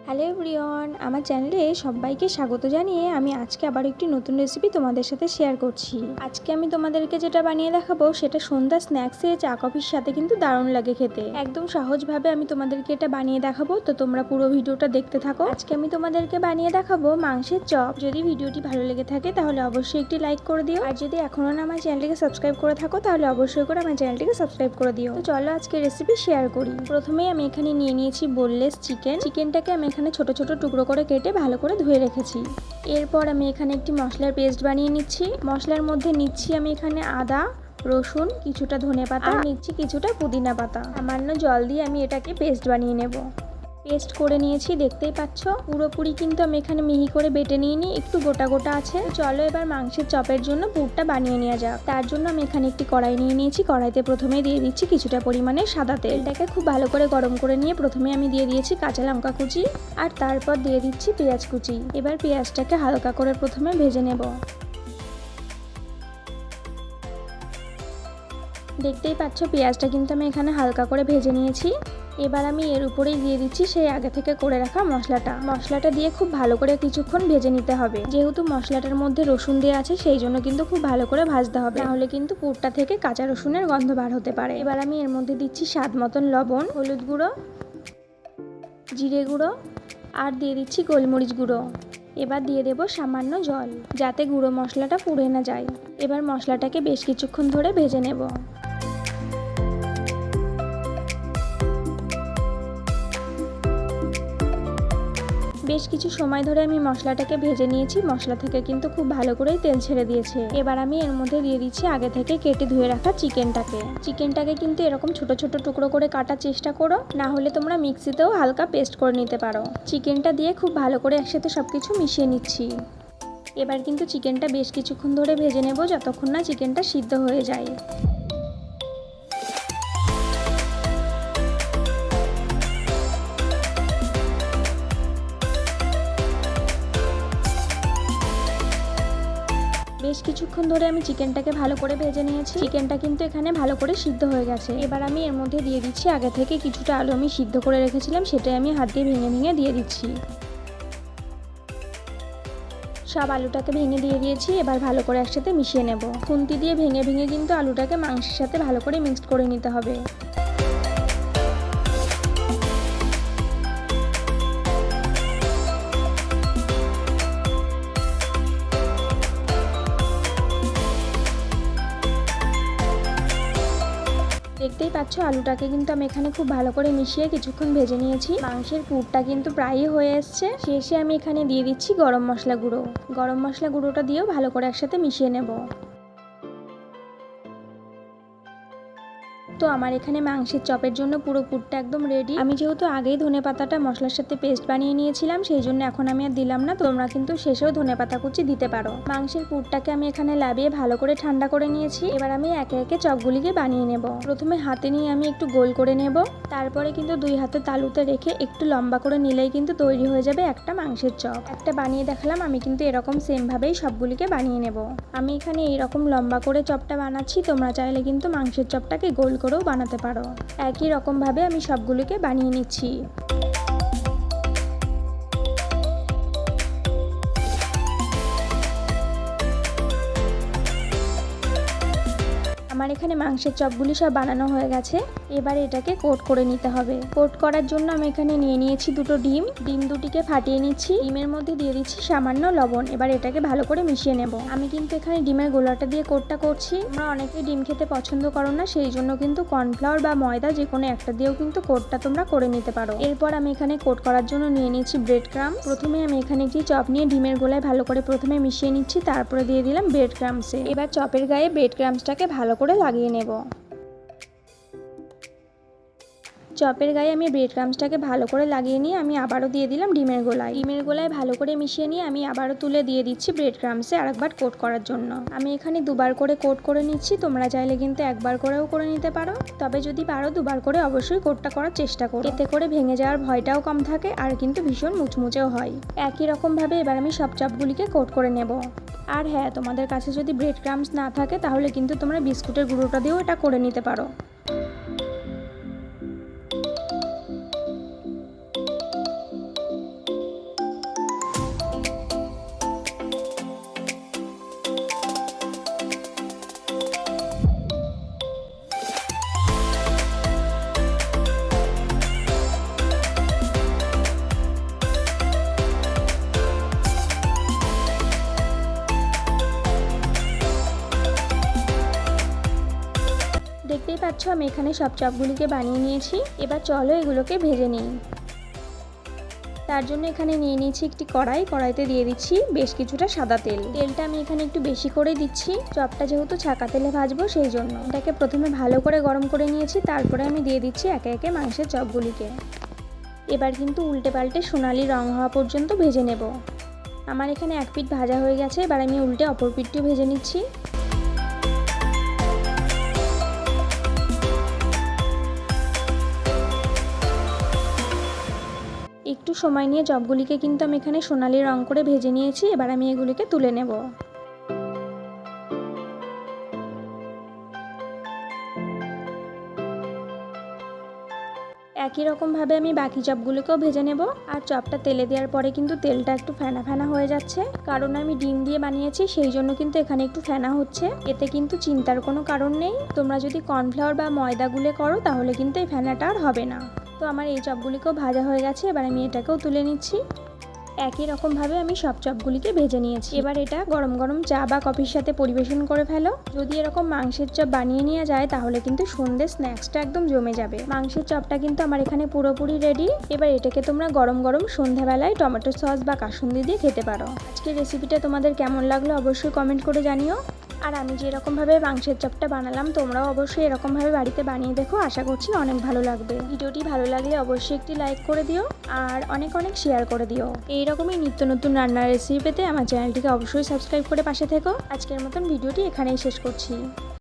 Hello everyone, আমার চ্যানেলে সবাইকে স্বাগত জানিয়ে আমি আজকে আবার একটি নতুন রেসিপি তোমাদের সাথে শেয়ার করছি। আজকে আমি তোমাদেরকে যেটা বানিয়ে দেখাবো সেটা সন্ধ্যা স্ন্যাক্সে চা কফির সাথে কিন্তু দারুণ লাগে খেতে। একদম সহজভাবে আমি তোমাদেরকে এটা বানিয়ে দেখাবো, তো তোমরা পুরো ভিডিওটা দেখতে থাকো। আজকে আমি তোমাদেরকে বানিয়ে দেখাবো মাংসের চপ। যদি ভিডিওটি ভালো লেগে থাকে তাহলে অবশ্যই একটি লাইক করে দিও, আর যদি এখনো না আমার চ্যানেলটিকে সাবস্ক্রাইব করে থাকো তাহলে অবশ্যই করে আমার চ্যানেলটিকে সাবস্ক্রাইব করে দিও। তো চলো আজকে রেসিপি শেয়ার করি। প্রথমেই আমি এখানে নিয়ে নিয়েছি বোনলেস চিকেনটাকে আমি এখানে ছোট ছোট টুকরো করে কেটে ভালো করে ধুয়ে রেখেছি। এরপর আমি এখানে একটি মশলার পেস্ট বানিয়ে নিচ্ছি। মশলার মধ্যে নিচ্ছি আমি এখানে আদা, রসুন, কিছুটা ধনেপাতা, নিচ্ছি কিছুটা পুদিনা পাতা। সামান্য জল দিয়ে আমি এটাকে পেস্ট বানিয়ে নেব। পেস্ট করে নিয়েছি, দেখতেই পাচ্ছ। পুরোপুরি কিন্তু আমি এখানে মিহি করে বেটে নিয়ে নিই, একটু গোটা গোটা আছে। চলো এবার মাংসের চপের জন্য পুরটা বানিয়ে নেওয়া যাক। তার জন্য আমি এখানে একটি কড়াই নিয়ে নিয়েছি। কড়াইতে প্রথমে দিয়ে দিচ্ছি কিছুটা পরিমাণে সাদা তেল। তেলটাকে খুব ভালো করে গরম করে নিয়ে প্রথমে আমি দিয়ে দিয়েছি কাঁচা লঙ্কা কুচি, আর তারপর দিয়ে দিচ্ছি পেঁয়াজ কুচি। এবার পেঁয়াজটাকে হালকা করে প্রথমে ভেজে নেব। দেখতেই পাচ্ছ পেঁয়াজটা কিন্তু আমি এখানে হালকা করে ভেজে নিয়েছি। এবার আমি এর উপরেই দিয়ে দিচ্ছি সেই আগে থেকে করে রাখা মশলাটা দিয়ে খুব ভালো করে কিছুক্ষণ ভেজে নিতে হবে। যেহেতু মশলাটার মধ্যে রসুন দেওয়া আছে সেই জন্য কিন্তু খুব ভালো করে ভাজতে হবে, নাহলে কিন্তু পুরটা থেকে কাঁচা রসুনের গন্ধ বার হতে পারে। এবার আমি এর মধ্যে দিচ্ছি স্বাদ মতন লবণ, হলুদ গুঁড়ো, জিরে গুঁড়ো, আর দিয়ে দিচ্ছি গোলমরিচ গুঁড়ো। এবার দিয়ে দেবো সামান্য জল, যাতে গুঁড়ো মশলাটা পুড়ে না যায়। এবার মশলাটাকে বেশ কিছুক্ষণ ধরে ভেজে নেব। বেশ কিছু সময় ধরে আমি মশলাটাকে ভেজে নিয়েছি। মশলা থেকে কিন্তু খুব ভালো করেই তেল ছেড়ে দিয়েছে। এবার আমি এর মধ্যে দিয়ে দিচ্ছি আগে থেকে কেটে ধুয়ে রাখা চিকেনটাকে কিন্তু এরকম ছোট ছোট টুকরো করে কাটার চেষ্টা করো, না হলে তোমরা মিক্সিতেও হালকা পেস্ট করে নিতে পারো। চিকেনটা দিয়ে খুব ভালো করে একসাথে সবকিছু মিশিয়ে নিচ্ছি। এবার কিন্তু চিকেনটা বেশ কিছুক্ষণ ধরে ভেজে নেব, যতক্ষণ না চিকেনটা সিদ্ধ হয়ে যায়। বেশ কিছুক্ষণ ধরে আমি চিকেনটাকে ভালো করে ভেজে নিয়েছি। চিকেনটা কিন্তু এখানে ভালো করে সিদ্ধ হয়ে গেছে। এবার আমি এর মধ্যে দিয়ে দিচ্ছি আগে থেকে কিছুটা আলু আমি সিদ্ধ করে রেখেছিলাম, সেটাই আমি হাত দিয়ে ভেঙে ভেঙে দিয়ে দিচ্ছি। সব আলুটাকে ভেঙে দিয়ে দিয়েছি। এবার ভালো করে একসাথে মিশিয়ে নেব। খুন্তি দিয়ে ভেঙে ভেঙে কিন্তু আলুটাকে মাংসের সাথে ভালো করে মিক্সড করে নিতে হবে। দেখতেই পাচ্ছ আলুটাকে কিন্তু আমি এখানে খুব ভালো করে মিশিয়ে কিছুক্ষণ ভেজে নিয়েছি। মাংসের পুরটা কিন্তু প্রায়ই হয়ে এসছে। শেষে আমি এখানে দিয়ে দিচ্ছি গরম মশলা গুঁড়োটা দিয়েও ভালো করে একসাথে মিশিয়ে নেব। তো আমার এখানে মাংসের চপের জন্য পুরো পুরটা একদম রেডি। আমি যেহেতু আগেই ধনেপাতাটা মশলার সাথে পেস্ট বানিয়ে নিয়েছিলাম, সেই জন্য এখন আমি আর দিলাম না। তোমরা কিন্তু শেষেও ধনেপাতা কুচি দিতে পারো। মাংসের পুরটাকে আমি এখানে লাবিয়ে ভালো করে ঠান্ডা করে নিয়েছি। এবার আমি একে একে চপগুলিকে বানিয়ে নেব। প্রথমে হাতে নিয়ে আমি একটু গোল করে নেব, তারপরে কিন্তু দুই হাতে তালুতে রেখে একটু লম্বা করে নিলেই কিন্তু তৈরি হয়ে যাবে একটা মাংসের চপ। একটা বানিয়ে দেখালাম, আমি কিন্তু এরকম সেম ভাবেই সবগুলিকে বানিয়ে নেব। আমি এখানে এইরকম লম্বা করে চপটা বানাচ্ছি, তোমরা চাইলে কিন্তু মাংসের চপটাকে গোল করেও বানাতে পারো। একই রকম ভাবে আমি সবগুলোকে বানিয়ে নিচ্ছি। আমার এখানে মাংসের চপগুলি সব বানানো হয়ে গেছে। এবার এটাকে কোট করে নিতে হবে। কোট করার জন্য আমি এখানে নিয়ে নিয়েছি দুটো ডিম দুটিকে ফাটিয়ে নিচ্ছি। ডিমের মধ্যে দিয়ে দিচ্ছি সামান্য লবণ। এবার এটাকে ভালো করে মিশিয়ে নেব। আমি কিন্তু এখানে ডিমের গোলাটা দিয়ে কোটটা করছি। তোমরা অনেকেই ডিম খেতে পছন্দ করো না, সেই জন্য কিন্তু কর্নফ্লাওয়ার বা ময়দা যে কোনো একটা দিয়েও কিন্তু কোটটা তোমরা করে নিতে পারো। এরপর আমি এখানে কোট করার জন্য নিয়ে নিয়েছি ব্রেড ক্রাম্স। প্রথমে আমি এখানে একটি চপ নিয়ে ডিমের গোলায় ভালো করে প্রথমে মিশিয়ে নিচ্ছি, তারপরে দিয়ে দিলাম ব্রেড ক্রাম্সে। এবার চপের গায়ে ব্রেড ক্রাম্সটাকে ভালো করে লাগিয়ে নেব। চপের গায়ে আমি ব্রেড ক্রাম্সটাকে ভালো করে লাগিয়ে নিয়ে আমি আবারও দিয়ে দিলাম ডিমের গোলায় ভালো করে মিশিয়ে নিয়ে আমি আবারও তুলে দিয়ে দিচ্ছি ব্রেড ক্রাম্সে আরেকবার কোট করার জন্য। আমি এখানে দুবার করে কোট করে নিচ্ছি। তোমরা চাইলে কিন্তু একবার করেও করে নিতে পারো, তবে যদি পারো দুবার করে অবশ্যই কোটটা করার চেষ্টা করো। এতে করে ভেঙে যাওয়ার ভয়টাও কম থাকে, আর কিন্তু ভীষণ মুচমুচেও হয়। একই রকম ভাবে এবার আমি সব চপগুলিকে কোট করে নেব। আর হ্যাঁ, তোমাদের কাছে যদি ব্রেড ক্রাম্স না থাকে তাহলে কিন্তু তোমরা বিস্কুটের গুঁড়োটা দিয়েও এটা করে নিতে পারো। পাচ্ছ আমি এখানে সব চপগুলিকে বানিয়ে নিয়েছি। এবার চলো এগুলোকে ভেজে নিই। তার জন্য এখানে নিয়ে নিয়েছি একটি কড়াইতে দিয়ে দিচ্ছি বেশ কিছুটা সাদা তেল। তেলটা আমি এখানে একটু বেশি করে দিচ্ছি, চপটা যেহেতু ছাকা তেলে ভাজবো সেই জন্য। এটাকে প্রথমে ভালো করে গরম করে নিয়েছি, তারপরে আমি দিয়ে দিচ্ছি একে একে মাংসের চপগুলিকে। এবার কিন্তু উল্টে পাল্টে সোনালি রং হওয়া পর্যন্ত ভেজে নেব। আমার এখানে এক পিঠ ভাজা হয়ে গেছে, এবার আমি উল্টে অপর পিঠটিও ভেজে নিচ্ছি। একটু সময় নিয়ে চপগুলিকে কিন্তু আমি এখানে সোনালি রং করে ভেজে নিয়েছি। এবার আমি এগুলিকে তুলে নেব। একই রকমভাবে আমি বাকি চপগুলোকেও ভেজে নেব। আর চপটা তেলে দেওয়ার পরে কিন্তু তেলটা একটু ফেনা ফেনা হয়ে যাচ্ছে, কারণ আমি ডিম দিয়ে বানিয়েছি সেই জন্য কিন্তু এখানে একটু ফেনা হচ্ছে। এতে কিন্তু চিন্তার কোনো কারণ নেই, তোমরা যদি কর্নফ্লাওয়ার বা ময়দা গুলে করো তাহলে কিন্তু এই ফেনাটা আর হবে না। তো আমার এই চপগুলিকেও ভাজা হয়ে গেছে, এবার আমি এটাকেও তুলে নিচ্ছি। একই রকমভাবে আমি সব চপগুলিকে ভেজে নিয়েছি। এবার এটা গরম গরম চা বা কফির সাথে পরিবেশন করে ফেলো। যদি এরকম মাংসের চপ বানিয়ে নেওয়া যায় তাহলে কিন্তু সন্ধ্যে স্ন্যাক্সটা একদম জমে যাবে। মাংসের চপটা কিন্তু আমার এখানে পুরোপুরি রেডি। এবার এটাকে তোমরা গরম গরম সন্ধ্যাবেলায় টমেটো সস বা কাসুন্দি দিয়ে খেতে পারো। আজকের রেসিপিটা তোমাদের কেমন লাগলো অবশ্যই কমেন্ট করে জানিও। আর আমি যেরকমভাবে মাংসের চপটা বানালাম তোমরাও অবশ্যই এরকমভাবে বাড়িতে বানিয়ে দেখো, আশা করছি অনেক ভালো লাগবে। ভিডিওটি ভালো লাগলে অবশ্যই একটি লাইক করে দিও আর অনেক অনেক শেয়ার করে দিও। এইরকমই নিত্য নতুন রান্নার রেসিপি পেতে আমার চ্যানেলটিকে অবশ্যই সাবস্ক্রাইব করে পাশে থেকো। আজকের মতন ভিডিওটি এখানেই শেষ করছি।